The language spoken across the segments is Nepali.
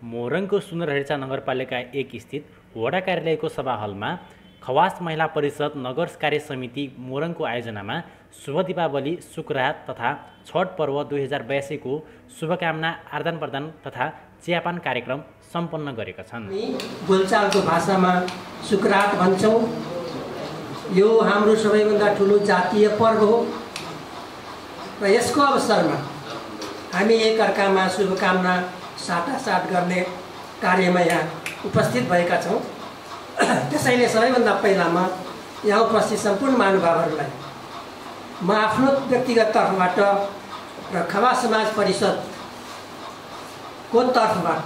मोरङको सुन्दरहेरचा नगरपालिका 1 स्थित वडा कार्यालयको सभा हलमा खवास महिला परिषद नगर कार्य समिति मोरङको आयोजनामा शुभ दीपावली सुक्रात तथा छठ पर्व 2082 को शुभकामना आदान प्रदान तथा चियापान कार्यक्रम सम्पन्न गरेका छन्। बोलचालको भाषामा सुक्रात भन्छौँ। यो हाम्रो सबैभन्दा ठुलो जातीय पर्व हो र यसको अवसरमा हामी एकअर्कामा शुभकामना साटासाट गर्ने कार्यमा यहाँ उपस्थित भएका छौँ। त्यसैले सबैभन्दा पहिला म यहाँ उपस्थित सम्पूर्ण महानुभावहरूलाई म आफ्नो व्यक्तिगत तर्फबाट र खवास समाज परिषदको तर्फबाट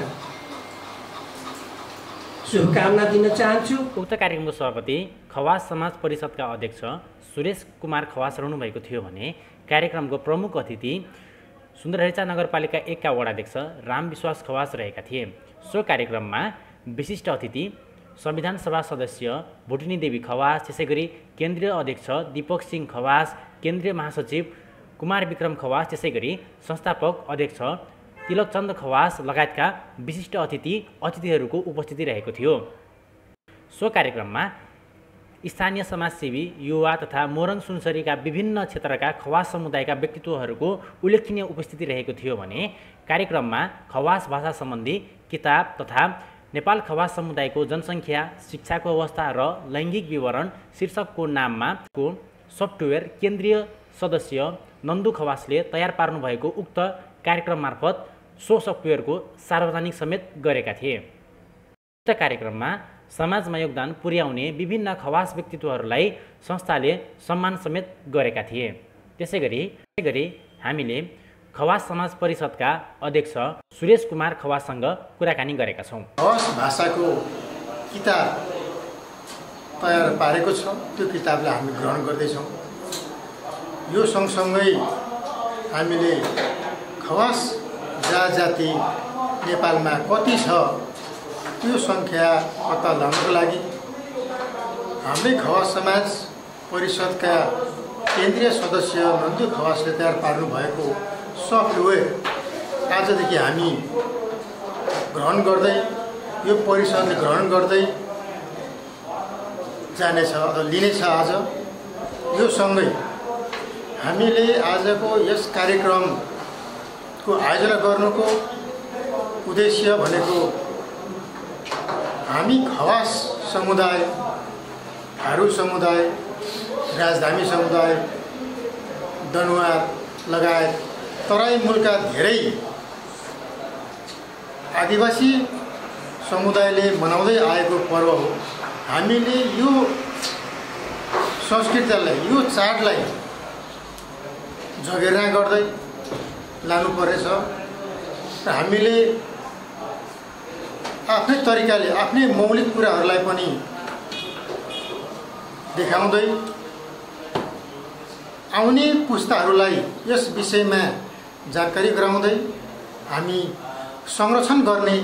शुभकामना दिन चाहन्छु। उक्त कार्यक्रमको सभापति खवास समाज परिषदका अध्यक्ष सुरेश कुमार खवास रहनुभएको थियो भने कार्यक्रमको प्रमुख अतिथि सुन्दरहेरचा नगरपालिका 1 का वडाध्यक्ष रामविश्वास खवास रहेका थिए। सो कार्यक्रममा विशिष्ट अतिथि संविधान सभा सदस्य भुटिनी देवी खवास, त्यसैगरी केन्द्रीय अध्यक्ष दीपक सिंह खवास, केन्द्रीय महासचिव कुमार विक्रम खवास, त्यसैगरी संस्थापक अध्यक्ष तिलकचन्द खवास लगायतका विशिष्ट अतिथिहरूको उपस्थिति रहेको थियो। सो कार्यक्रममा स्थानीय समाजसेवी, युवा तथा मोरङ सुनसरीका विभिन्न क्षेत्रका खवास समुदायका व्यक्तित्वहरूको उल्लेखनीय उपस्थिति रहेको थियो भने कार्यक्रममा खवास भाषा सम्बन्धी किताब तथा नेपाल खवास समुदायको जनसङ्ख्या, शिक्षाको अवस्था र लैङ्गिक विवरण शीर्षकको नाममा को सफ्टवेयर केन्द्रीय सदस्य नन्दु खवासले तयार पार्नुभएको उक्त कार्यक्रम मार्फत सो सफ्टवेयरको सार्वजनिक समेत गरेका थिए। उक्त कार्यक्रममा समाजमा योगदान पुर्याउने विभिन्न खवास व्यक्तित्वहरूलाई संस्थाले सम्मान समेत गरेका थिए। त्यसैगरी हामीले खवास समाज परिषदका अध्यक्ष सुरेश कुमार खवाससँग कुराकानी गरेका छौँ। खवास भाषाको किताब तयार पारेको छ, त्यो किताबलाई हामी ग्रहण गर्दैछौँ। यो सँगसँगै हामीले खवास जाति नेपालमा कति छ त्यो सङ्ख्या पत्ता लगाउनको लागि हाम्रै खवास समाज परिषदका केन्द्रीय सदस्य नन्दु खवासले तयार पार्नु भएको सफ्टवेयर आजदेखि हामी ग्रहण गर्दै यो परिषदले ग्रहण गर्दै जानेछ अथवा लिनेछ। आज यो सँगै हामीले आजको यस कार्यक्रमको आयोजना गर्नुको उद्देश्य भनेको हामी खवास समुदाय, थारू समुदाय, राजधानी समुदाय, दनुवार लगायत तराई मूलका धेरै आदिवासी समुदायले मनाउँदै आएको पर्व हो। हामीले यो संस्कृतिलाई, यो चाडलाई जगेर्ना गर्दै लानुपर्नेछ र हामीले आफ्नै तरिकाले आफ्नै मौलिक कुराहरूलाई पनि देखाउँदै आउने पुस्ताहरूलाई यस विषयमा जानकारी गराउँदै हामी संरक्षण गर्ने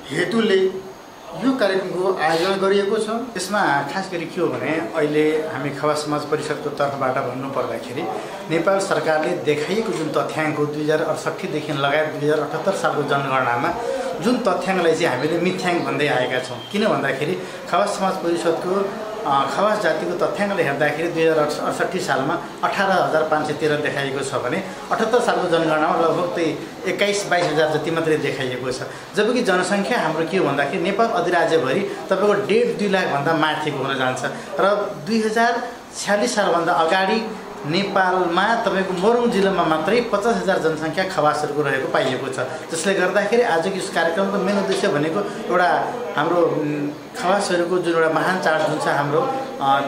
हेतुले यो कार्यक्रमको आयोजना गरिएको छ। यसमा खास गरी के हो भने अहिले हामी खवास समाज परिषदको तर्फबाट भन्नुपर्दाखेरि नेपाल सरकारले देखाइएको जुन तथ्याङ्क 2068 देखि लगायत 2078 सालको जनगणनामा जुन तथ्याङ्कलाई चाहिँ हामीले मिथ्याङ्क भन्दै आएका छौँ। किन भन्दाखेरि खवास समाज परिषदको खवास जातिको तथ्याङ्कले हेर्दाखेरि 2068 सालमा 18,513 देखाइएको छ भने 78 सालको जनगणनामा लगभग 21-22 हजार जति मात्रै देखाइएको छ। जबकि जनसङ्ख्या हाम्रो के हो भन्दाखेरि नेपाल अधिराज्यभरि तपाईँको 1.5-2 लाखभन्दा माथिको हुन जान्छ र 2046 सालभन्दा अगाडि नेपालमा तपाईँको मोरङ जिल्लामा मात्रै 50,000 जनसङ्ख्या खवासहरूको रहेको पाइएको छ। जसले गर्दाखेरि आजको यस कार्यक्रमको मेन उद्देश्य भनेको एउटा हाम्रो खवासहरूको जुन एउटा महान चाड जुन छ हाम्रो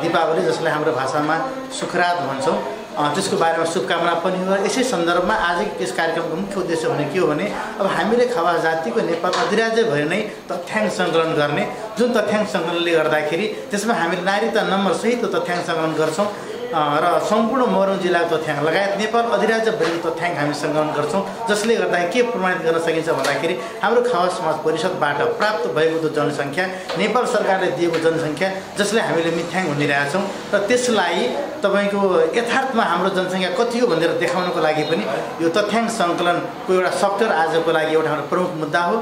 दीपावली, जसलाई हाम्रो भाषामा सुखरात भन्छौँ, त्यसको बारेमा शुभकामना पनि हो। यसै सन्दर्भमा आज यस कार्यक्रमको मुख्य उद्देश्य भने के हो भने अब हामीले खवास जातिको नेपाल अधिराज्यभरि नै तथ्याङ्क सङ्कलन गर्ने, जुन तथ्याङ्क सङ्कलनले गर्दाखेरि त्यसमा हामीले नागरिकता नम्बरसहितको तथ्याङ्क सङ्कलन गर्छौँ र सम्पूर्ण मोरङ जिल्लाको तथ्याङ्क लगायत नेपाल अधिराज्यभरिको तथ्याङ्क हामी सङ्कलन गर्छौँ। जसले गर्दा के प्रमाणित गर्न सकिन्छ भन्दाखेरि हाम्रो खवास समाज परिषदबाट प्राप्त भएको त्यो जनसङ्ख्या नेपाल सरकारले दिएको जनसङ्ख्या जसले हामीले मिथ्याङ्क भनिरहेका छौँ र त्यसलाई तपाईँको यथार्थमा हाम्रो जनसङ्ख्या कति हो भनेर देखाउनको लागि पनि यो तथ्याङ्क सङ्कलनको एउटा सफ्टवेयर आजको लागि एउटा हाम्रो प्रमुख मुद्दा हो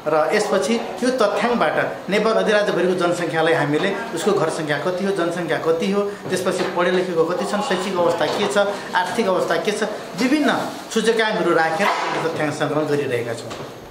र यसपछि यो तथ्याङ्कबाट नेपाल अधिराज्यभरिको जनसङ्ख्यालाई हामीले उसको घर सङ्ख्या कति हो, जनसङ्ख्या कति हो, त्यसपछि पढे लेखेको कति छन्, शैक्षिक अवस्था के छ, आर्थिक अवस्था के छ, विभिन्न सूचकाङ्कहरू राखेर तथ्याङ्क सङ्कलन गरिरहेका छौँ।